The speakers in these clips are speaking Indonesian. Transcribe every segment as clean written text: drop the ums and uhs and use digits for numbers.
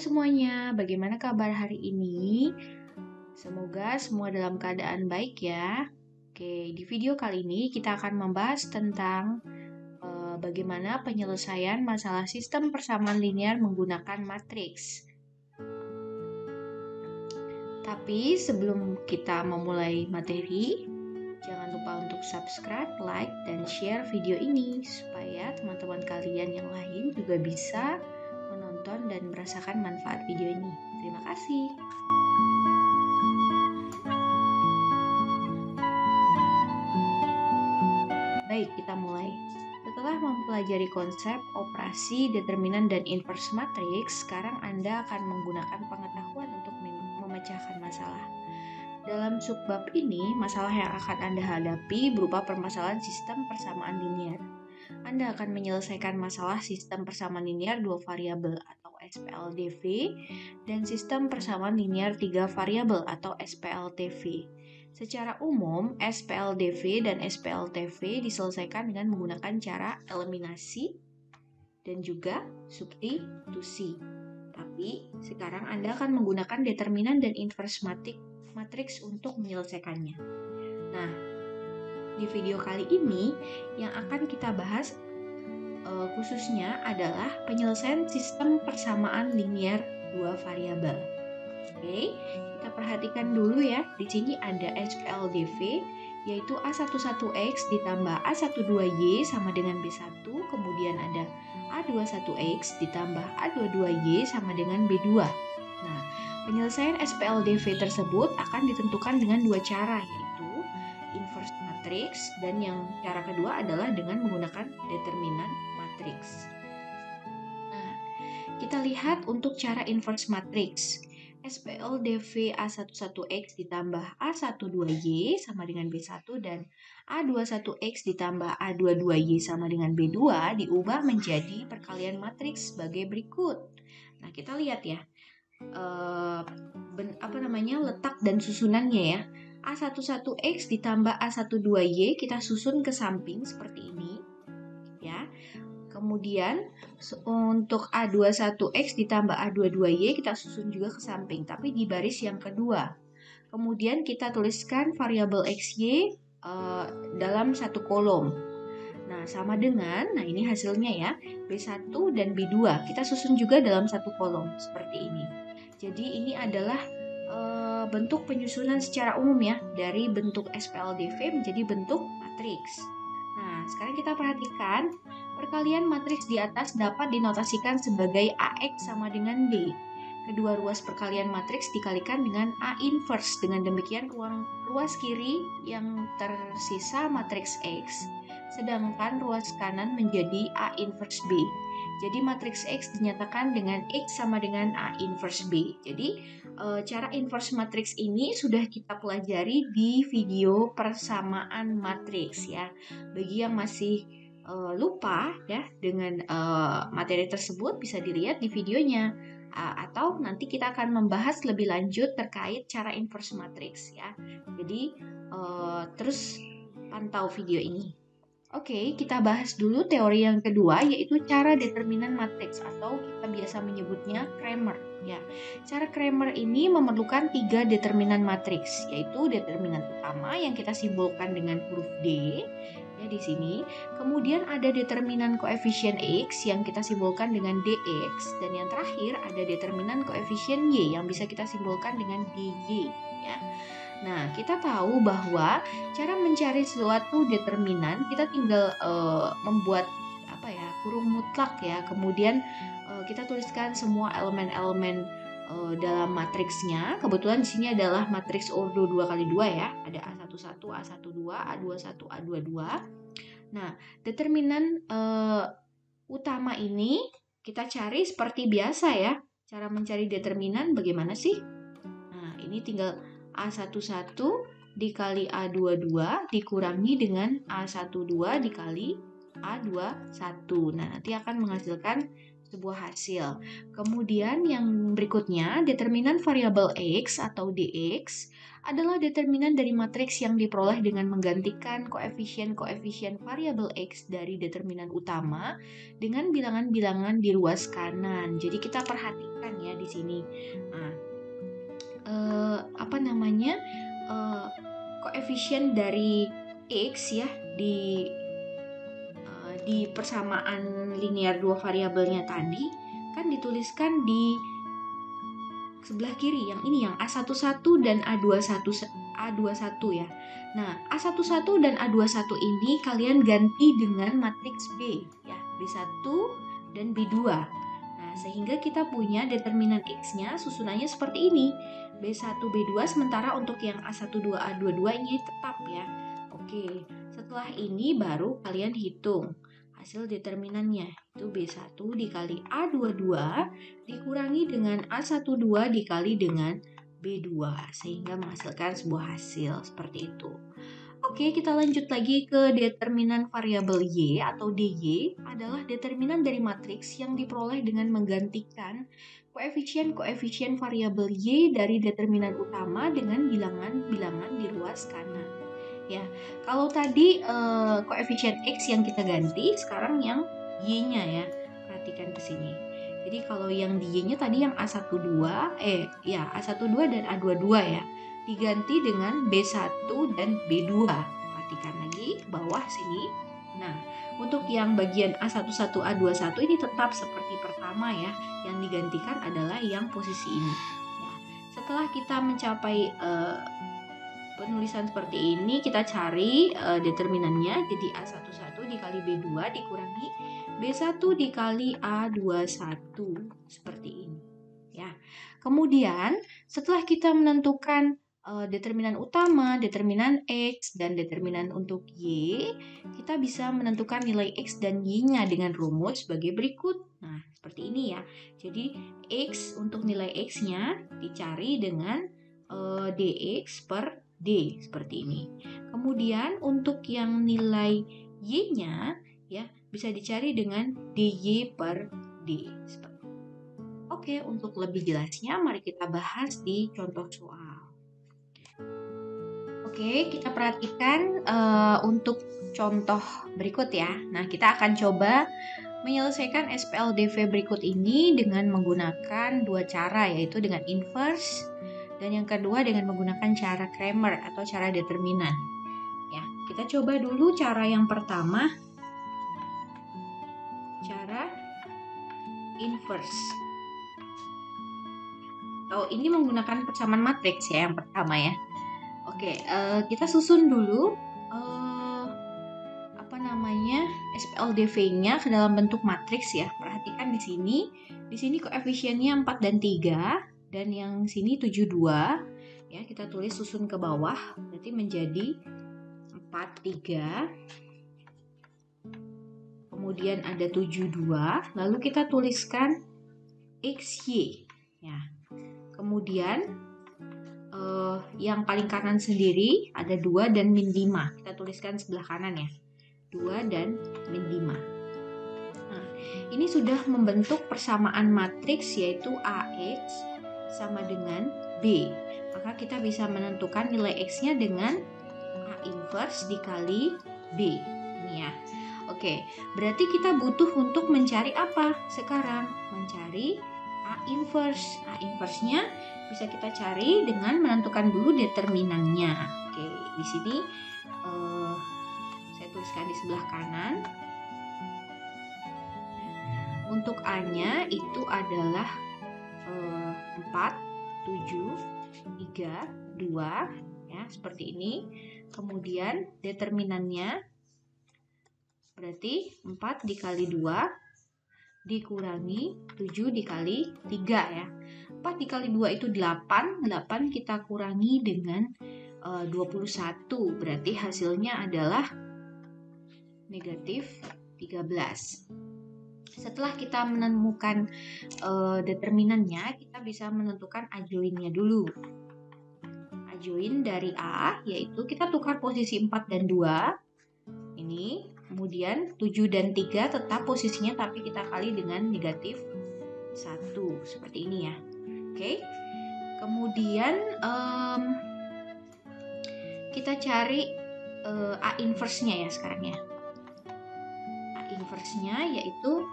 semuanya, bagaimana kabar hari ini? Semoga semua dalam keadaan baik ya. Oke, di video kali ini kita akan membahas tentang bagaimana penyelesaian masalah sistem persamaan linear menggunakan matriks. Tapi sebelum kita memulai materi, jangan lupa untuk subscribe, like, dan share video ini supaya teman-teman kalian yang lain juga bisa menonton dan merasakan manfaat video ini. Terima kasih. Baik, kita mulai. Setelah mempelajari konsep, operasi, determinan, dan inverse matriks, sekarang Anda akan menggunakan pengetahuan untuk memecahkan masalah. Dalam subbab ini, masalah yang akan Anda hadapi berupa permasalahan sistem persamaan linear. Anda akan menyelesaikan masalah sistem persamaan linear 2 variabel atau SPLDV dan sistem persamaan linear 3 variabel atau SPLTV. Secara umum, SPLDV dan SPLTV diselesaikan dengan menggunakan cara eliminasi dan juga substitusi. Tapi sekarang Anda akan menggunakan determinan dan inverse matriks untuk menyelesaikannya. Nah, di video kali ini yang akan kita bahas khususnya adalah penyelesaian sistem persamaan linear 2 variabel. Oke, kita perhatikan dulu ya. Di sini ada SPLDV yaitu A11X ditambah A12Y sama dengan B1, kemudian ada A21X ditambah A22Y sama dengan B2. Nah, penyelesaian SPLDV tersebut akan ditentukan dengan dua cara, yaitu inverse matrix dan yang cara kedua adalah dengan menggunakan determinan matrix. Nah, kita lihat untuk cara inverse matrix. SPLDV A11X ditambah A12Y sama dengan B1 dan A21X ditambah A22Y sama dengan B2 diubah menjadi perkalian matriks sebagai berikut. Nah, kita lihat ya. Letak dan susunannya ya. A11X ditambah A12Y kita susun ke samping seperti ini ya. Kemudian untuk A21X ditambah A22Y kita susun juga ke samping tapi di baris yang kedua. Kemudian kita tuliskan variabel XY dalam satu kolom. Nah, sama dengan, ini hasilnya ya, B1 dan B2 kita susun juga dalam satu kolom seperti ini. Jadi ini adalah bentuk penyusunan secara umum ya, dari bentuk SPLDV menjadi bentuk matriks. Nah, sekarang kita perhatikan, perkalian matriks di atas dapat dinotasikan sebagai AX sama dengan B. Kedua ruas perkalian matriks dikalikan dengan A inverse. Dengan demikian, ruas kiri yang tersisa matriks X, sedangkan ruas kanan menjadi A inverse B. Jadi matriks X dinyatakan dengan X sama dengan A inverse B. Jadi cara inverse matriks ini sudah kita pelajari di video persamaan matriks ya. Bagi yang masih lupa ya dengan materi tersebut bisa dilihat di videonya. Atau nanti kita akan membahas lebih lanjut terkait cara inverse matriks ya. Jadi terus pantau video ini. Oke, kita bahas dulu teori yang kedua yaitu cara determinan matriks atau kita biasa menyebutnya Cramer ya. Cara Cramer ini memerlukan 3 determinan matriks yaitu determinan utama yang kita simbolkan dengan huruf D ya di sini. Kemudian ada determinan koefisien X yang kita simbolkan dengan DX dan yang terakhir ada determinan koefisien Y yang bisa kita simbolkan dengan DY ya. Nah, kita tahu bahwa cara mencari suatu determinan kita tinggal membuat kurung mutlak ya. Kemudian kita tuliskan semua elemen-elemen dalam matriksnya. Kebetulan di sini adalah matriks ordo 2x2 ya. Ada A11, A12, A21, A22. Nah, determinan utama ini kita cari seperti biasa ya. Cara mencari determinan bagaimana sih? Nah, ini tinggal A11 dikali A22 dikurangi dengan A12 dikali A21. Nah, nanti akan menghasilkan sebuah hasil. Kemudian yang berikutnya, determinan variabel X atau dx adalah determinan dari matriks yang diperoleh dengan menggantikan koefisien-koefisien variabel X dari determinan utama dengan bilangan-bilangan di ruas kanan. Jadi kita perhatikan ya di sini. Nah, koefisien dari X ya di persamaan linear dua variabelnya tadi kan dituliskan di sebelah kiri yang ini yang A11 dan A21 ya. Nah, A11 dan A21 ini kalian ganti dengan matriks B ya, B1 dan B2. Nah, sehingga kita punya determinan X-nya susunannya seperti ini. B1, B2 sementara untuk yang A12, A22 ini tetap ya. Oke, setelah ini baru kalian hitung hasil determinannya. Itu B1 dikali A22 dikurangi dengan A12 dikali dengan B2 sehingga menghasilkan sebuah hasil seperti itu. Oke, kita lanjut lagi ke determinan variabel Y atau DY adalah determinan dari matriks yang diperoleh dengan menggantikan koefisien-koefisien variabel Y dari determinan utama dengan bilangan-bilangan di ruas kanan. Ya, kalau tadi koefisien X yang kita ganti, sekarang yang Y-nya ya. Perhatikan ke sini. Jadi kalau yang di Y-nya tadi yang A12 dan A22 ya. Diganti dengan B1 dan B2. Perhatikan lagi ke bawah sini. Nah, untuk yang bagian A11, A21 ini tetap seperti pertama ya. Yang digantikan adalah yang posisi ini. Ya. Setelah kita mencapai penulisan seperti ini, kita cari determinannya. Jadi A11 dikali B2 dikurangi B1 dikali A21 seperti ini ya. Kemudian setelah kita menentukan determinan utama, determinan X, dan determinan untuk Y, kita bisa menentukan nilai X dan Y-nya dengan rumus sebagai berikut. Nah, seperti ini ya. Jadi X untuk nilai X-nya dicari dengan dx per D seperti ini. Kemudian untuk yang nilai Y-nya ya bisa dicari dengan dy per D. Oke, untuk lebih jelasnya mari kita bahas di contoh soal. Oke, kita perhatikan untuk contoh berikut ya. Nah, kita akan coba menyelesaikan SPLDV berikut ini dengan menggunakan dua cara, yaitu dengan inverse dan yang kedua dengan menggunakan cara Cramer atau cara determinan. Ya, kita coba dulu cara yang pertama, cara inverse. Ini menggunakan persamaan matriks ya yang pertama ya. Oke, kita susun dulu SPLDV-nya ke dalam bentuk matriks ya. Perhatikan di sini. Di sini koefisiennya 4 dan 3 dan yang sini 72. Ya, kita tulis susun ke bawah berarti menjadi 4 3. Kemudian ada 72, lalu kita tuliskan XY ya. Kemudian yang paling kanan sendiri ada 2 dan min 5. Kita tuliskan sebelah kanan ya. 2 dan min 5. Nah, ini sudah membentuk persamaan matriks yaitu AX sama dengan B. Maka kita bisa menentukan nilai X-nya dengan A inverse dikali B. Ini ya. Oke, berarti kita butuh untuk mencari apa sekarang? Mencari A inverse. A inverse-nya bisa kita cari dengan menentukan dulu determinannya. Oke, di sini saya tuliskan di sebelah kanan. Untuk A-nya itu adalah 4, 7, 3, 2 ya, seperti ini. Kemudian determinannya berarti 4 dikali 2 dikurangi 7 dikali 3 ya. 4 dikali 2 itu 8. 8 kita kurangi dengan 21. Berarti hasilnya adalah negatif 13. Setelah kita menemukan determinannya, kita bisa menentukan adjoint-nya dulu. Adjoint dari A yaitu kita tukar posisi 4 dan 2. Ini kemudian 7 dan 3 tetap posisinya tapi kita kali dengan negatif 1. Seperti ini ya. Oke. Kemudian kita cari A inverse-nya ya sekarang ya. A inverse-nya yaitu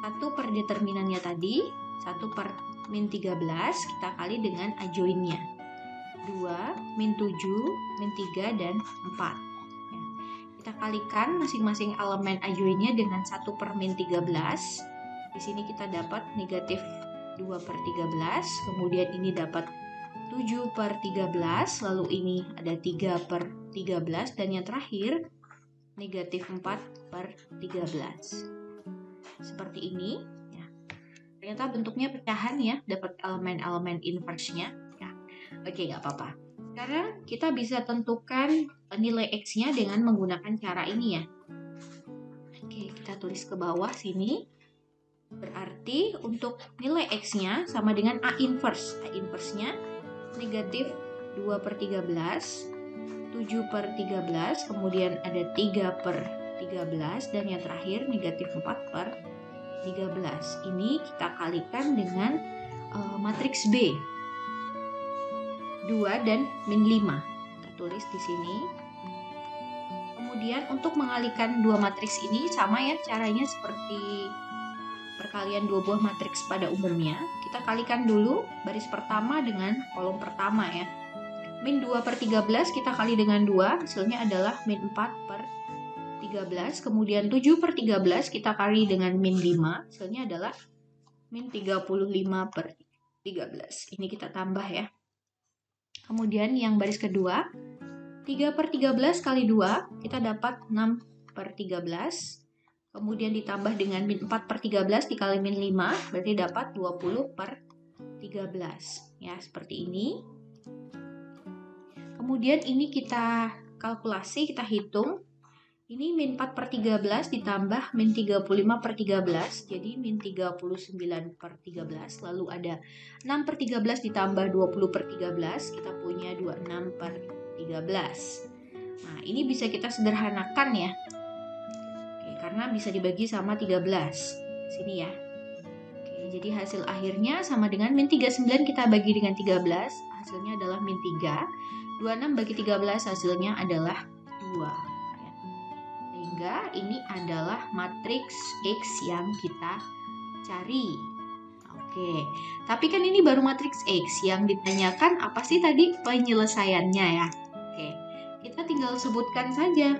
1 per determinannya tadi, 1 per min 13 kita kali dengan adjoinnya. 2, min 7, min 3, dan 4. Ya. Kita kalikan masing-masing elemen adjoinnya dengan 1 per min 13. Di sini kita dapat negatif 2 per 13, kemudian ini dapat 7 per 13, lalu ini ada 3 per 13, dan yang terakhir negatif 4 per 13. Seperti ini. Ya. Ternyata bentuknya pecahan ya, dapat elemen-elemen inverse-nya. Ya. Oke, nggak apa-apa. Sekarang kita bisa tentukan nilai X-nya dengan menggunakan cara ini ya. Oke, kita tulis ke bawah sini. Berarti untuk nilai X-nya sama dengan A inverse. A inverse-nya negatif 2 per 13, 7 per 13, kemudian ada 3 per 13, dan yang terakhir negatif 4 per 13. Ini kita kalikan dengan matriks B. 2 dan min 5. Kita tulis di sini. Kemudian untuk mengalikan dua matriks ini sama ya caranya seperti perkalian dua buah matriks pada umumnya. Kita kalikan dulu baris pertama dengan kolom pertama ya. Min 2 per 13 kita kali dengan 2, hasilnya adalah min 4 per 13. Kemudian 7 per 13 kita kali dengan min 5, hasilnya adalah min 35 per 13. Ini kita tambah ya. Kemudian yang baris kedua, 3 per 13 kali 2, kita dapat 6 per 13. Kemudian ditambah dengan min 4 per 13 dikali min 5, berarti dapat 20 per 13. Ya, seperti ini. Kemudian ini kita kalkulasi, kita hitung. Ini min 4 per 13 ditambah min 35 per 13, jadi min 39 per 13. Lalu ada 6 per 13 ditambah 20 per 13, kita punya 26 per 13. Nah, ini bisa kita sederhanakan ya. Oke, karena bisa dibagi sama 13. Sini ya. Oke, jadi hasil akhirnya sama dengan min 39 kita bagi dengan 13, hasilnya adalah min 3. 26 bagi 13 hasilnya adalah 2. Sehingga ini adalah matriks X yang kita cari. Oke, tapi kan ini baru matriks X. Yang ditanyakan apa sih tadi penyelesaiannya ya? Oke, kita tinggal sebutkan saja.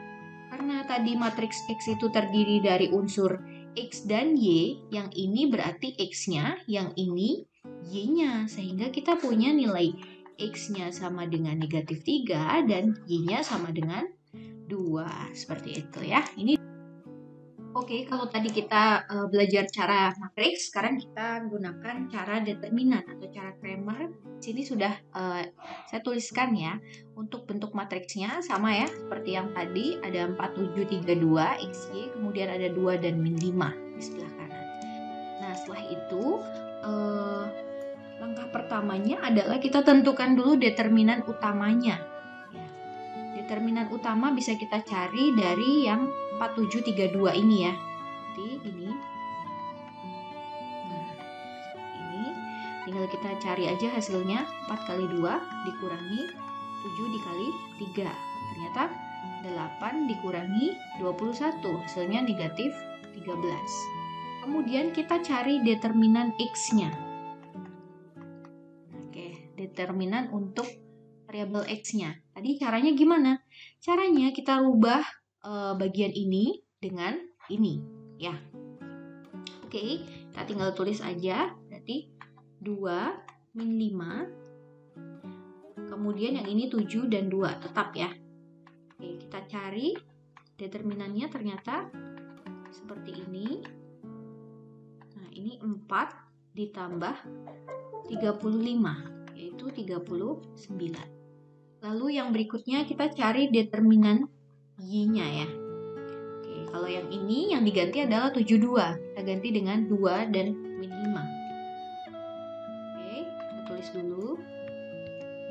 Karena tadi matriks X itu terdiri dari unsur X dan Y, yang ini berarti X-nya, yang ini Y-nya. Sehingga kita punya nilai X-nya sama dengan negatif 3 dan Y-nya sama dengan 2. Seperti itu ya. Ini oke, kalau tadi kita belajar cara matriks, sekarang kita gunakan cara determinan atau cara Cramer. Sini sudah saya tuliskan ya. Untuk bentuk matriksnya sama ya, seperti yang tadi ada 4, 7, 3, 2 XY, kemudian ada 2 dan min 5 di sebelah kanan. Nah, setelah itu langkah pertamanya adalah kita tentukan dulu determinan utamanya. Determinan utama bisa kita cari dari yang 4732 ini ya. Jadi ini. Nah, seperti ini. Tinggal kita cari aja hasilnya. 4 kali 2 dikurangi 7 dikali 3. Ternyata 8 dikurangi 21. Hasilnya negatif 13. Kemudian kita cari determinan X-nya. Oke, determinan untuk variabel X-nya. Tadi caranya gimana? Caranya kita rubah bagian ini dengan ini, ya. Oke, kita tinggal tulis aja. Berarti 2 min 5. Kemudian yang ini 7 dan 2, tetap ya. Oke, kita cari determinannya ternyata seperti ini. Nah, ini 4 ditambah 35, yaitu 39. Lalu yang berikutnya kita cari determinan Y-nya ya. Oke, kalau yang ini yang diganti adalah 72. Kita ganti dengan 2 dan min 5. Oke, kita tulis dulu.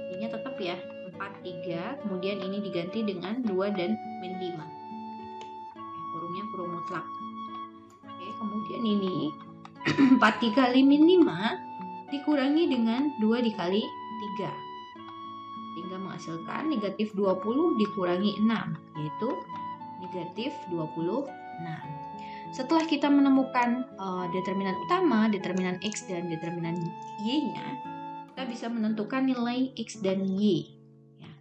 Y-nya tetap ya, 4, 3. Kemudian ini diganti dengan 2 dan min 5. Kurung mutlak. Oke, kemudian ini 4 dikali min 5 dikurangi dengan 2 dikali 3. Sehingga menghasilkan negatif 20 dikurangi 6, yaitu negatif 26. Setelah kita menemukan determinan utama, determinan X dan determinan Y-nya, kita bisa menentukan nilai X dan Y. Ya.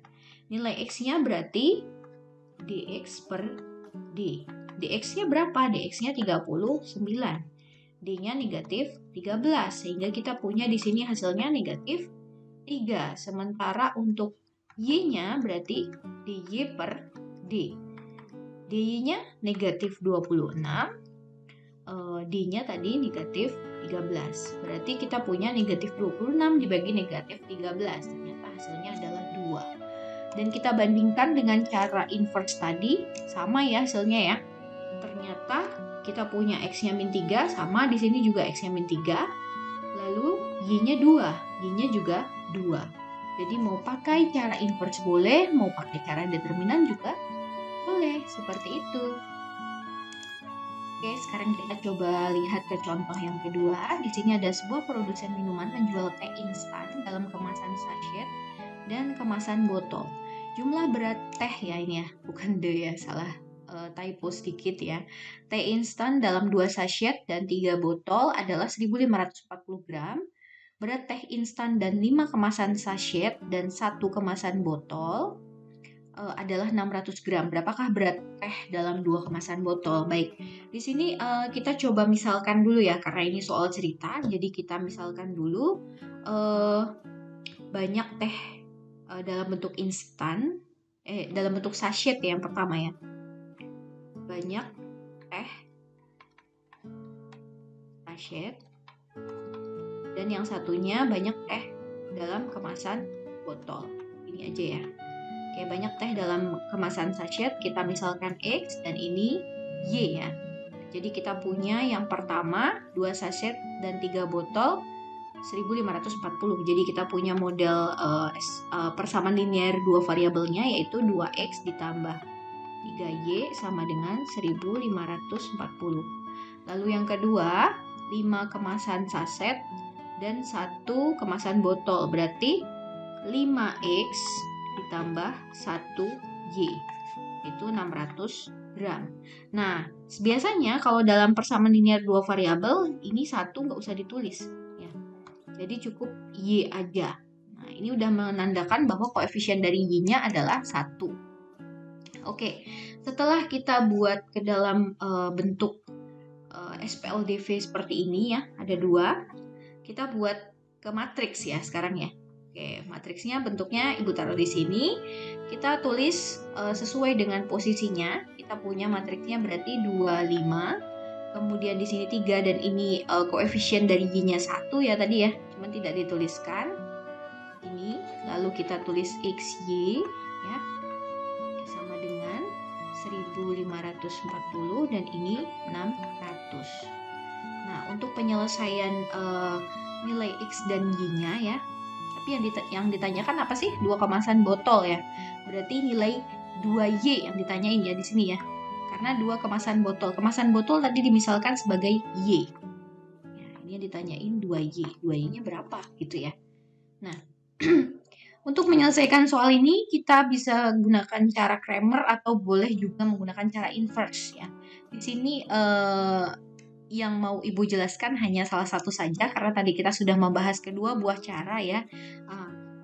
Nilai X-nya berarti dx per d. Dx-nya berapa? Dx-nya 39. D-nya negatif 13. Sehingga kita punya di sini hasilnya negatif 3. Sementara untuk Y-nya berarti dy per d. D-nya negatif 26. D-nya tadi negatif 13. Berarti kita punya negatif 26 dibagi negatif 13. Ternyata hasilnya adalah 2. Dan kita bandingkan dengan cara inverse tadi, sama ya hasilnya ya. Ternyata kita punya X-nya min 3, sama di sini juga X-nya min 3. Lalu Y-nya 2, Y-nya juga 2. Jadi mau pakai cara inverse boleh, mau pakai cara determinan juga boleh, seperti itu. Oke, sekarang kita coba lihat ke contoh yang kedua. Di sini ada sebuah produsen minuman menjual teh instan dalam kemasan sachet dan kemasan botol. Jumlah berat teh ya ini ya, bukan D ya, salah typo sedikit ya. Teh instan dalam 2 sachet dan 3 botol adalah 1540 gram. Berat teh instan dan 5 kemasan sachet dan 1 kemasan botol adalah 600 gram. Berapakah berat teh dalam 2 kemasan botol? Baik, di sini kita coba misalkan dulu ya, karena ini soal cerita. Jadi kita misalkan dulu banyak teh dalam bentuk instan, dalam bentuk sachet ya, yang pertama ya. Banyak teh sachet dan yang satunya banyak teh dalam kemasan botol. Ini aja ya. Oke, banyak teh dalam kemasan sachet, kita misalkan X dan ini Y ya. Jadi kita punya yang pertama 2 sachet dan 3 botol 1540. Jadi kita punya model persamaan linear dua variabelnya, yaitu 2X ditambah 3Y sama dengan 1540. Lalu yang kedua 5 kemasan sachet dan 1 kemasan botol, berarti 5X ditambah 1Y, itu 600 gram. Nah, biasanya kalau dalam persamaan linear dua variabel, ini 1 nggak usah ditulis ya. Jadi cukup Y aja. Nah, ini udah menandakan bahwa koefisien dari Y-nya adalah 1. Oke, setelah kita buat ke dalam bentuk SPLDV seperti ini ya, ada 2. Kita buat ke matriks ya sekarang ya. Oke, matriksnya bentuknya Ibu taruh di sini. Kita tulis sesuai dengan posisinya. Kita punya matriksnya berarti 25. Kemudian di sini 3 dan ini koefisien dari Y-nya 1 ya tadi ya. Cuman tidak dituliskan. Ini lalu kita tulis XY ya. Sama dengan 1540 dan ini 600. Nah, untuk penyelesaian nilai X dan Y-nya ya. Tapi yang ditanyakan apa sih? 2 kemasan botol ya. Berarti nilai 2Y yang ditanyain ya di sini ya. Karena 2 kemasan botol. Kemasan botol tadi dimisalkan sebagai Y. Ya, ini yang ditanyain 2Y. 2Y-nya berapa gitu ya. Nah, untuk menyelesaikan soal ini kita bisa gunakan cara Cramer atau boleh juga menggunakan cara inverse ya. Di sini yang mau Ibu jelaskan hanya salah satu saja karena tadi kita sudah membahas kedua buah cara ya.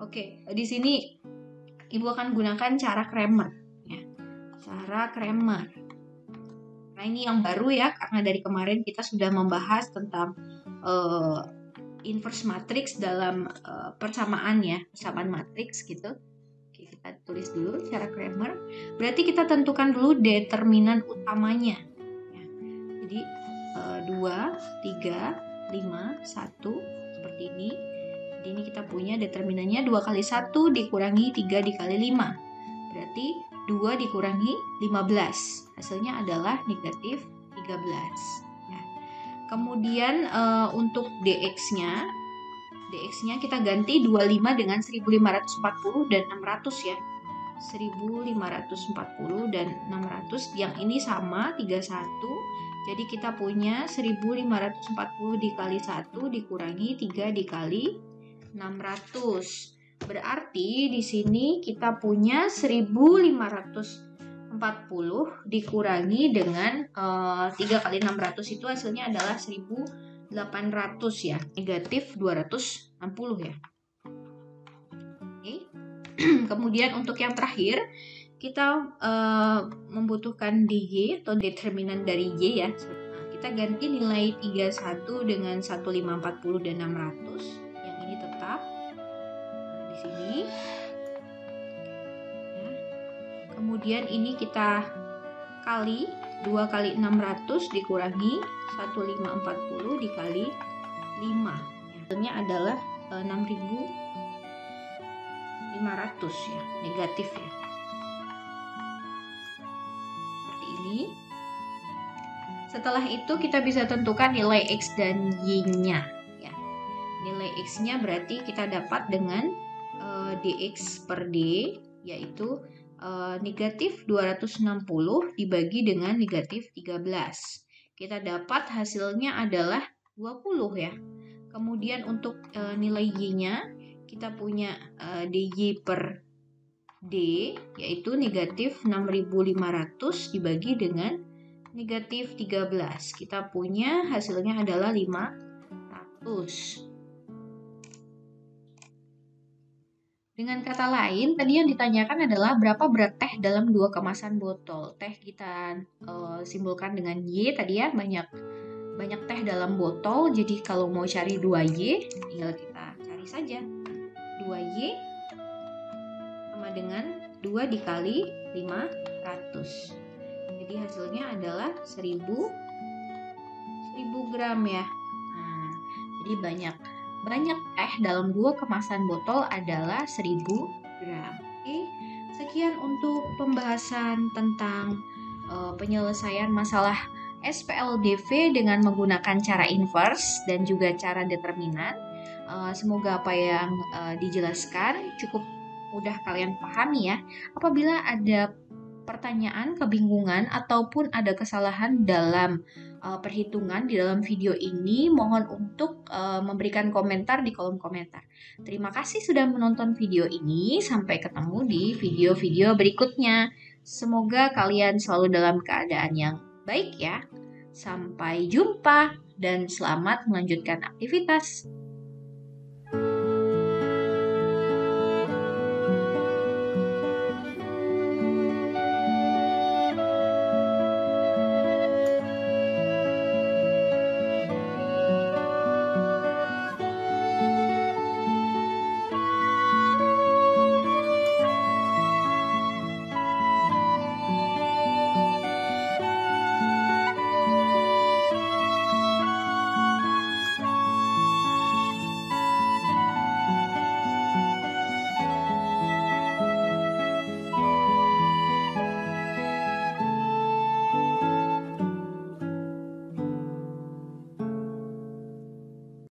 Oke, di sini Ibu akan gunakan cara Cramer ya. Cara Cramer. Nah, ini yang baru ya karena dari kemarin kita sudah membahas tentang inverse matrix dalam persamaan ya, persamaan matriks gitu. Oke, kita tulis dulu cara Cramer. Berarti kita tentukan dulu determinan utamanya ya. Jadi 2, 3, 5, 1 seperti ini. Jadi ini kita punya determinannya 2 kali 1 dikurangi 3 dikali 5. Berarti 2 dikurangi 15. Hasilnya adalah negatif 13. Ya. Kemudian untuk DX-nya kita ganti 25 dengan 1540 dan 600 ya. 1540 dan 600. Yang ini sama 31. Jadi kita punya 1540 dikali 1 dikurangi 3 dikali 600. Berarti di sini kita punya 1540 dikurangi dengan 3 kali 600 itu hasilnya adalah 1800 ya. Negatif 260 ya. Oke. Kemudian untuk yang terakhir kita membutuhkan DJ atau determinan dari Y ya. Nah, kita ganti nilai 31 dengan 1540 dan 600. Yang ini tetap. Nah, di sini. Ya. Kemudian ini kita kali 2 kali 600 dikurangi 1540 dikali 5. Hasilnya adalah 6500 ya, negatif ya. Setelah itu kita bisa tentukan nilai X dan Y-nya ya. Nilai X-nya berarti kita dapat dengan dx per d, yaitu negatif 260 dibagi dengan negatif 13. Kita dapat hasilnya adalah 20 ya. Kemudian untuk nilai Y-nya kita punya dy per d, yaitu negatif 6500 dibagi dengan negatif 13. Kita punya hasilnya adalah 500. Dengan kata lain, tadi yang ditanyakan adalah berapa berat teh dalam 2 kemasan botol. Teh kita simbolkan dengan Y tadi ya, banyak teh dalam botol. Jadi kalau mau cari 2Y, tinggal kita cari saja. 2Y sama dengan 2 dikali 500. Jadi hasilnya adalah 1000 gram ya. Nah, jadi banyak teh dalam 2 kemasan botol adalah 1000 gram. Oke, sekian untuk pembahasan tentang penyelesaian masalah SPLDV dengan menggunakan cara inverse dan juga cara determinan. Semoga apa yang dijelaskan cukup mudah kalian pahami ya. Apabila ada pertanyaan, kebingungan, ataupun ada kesalahan dalam perhitungan di dalam video ini, mohon untuk memberikan komentar di kolom komentar. Terima kasih sudah menonton video ini. Sampai ketemu di video-video berikutnya. Semoga kalian selalu dalam keadaan yang baik ya. Sampai jumpa dan selamat melanjutkan aktivitas.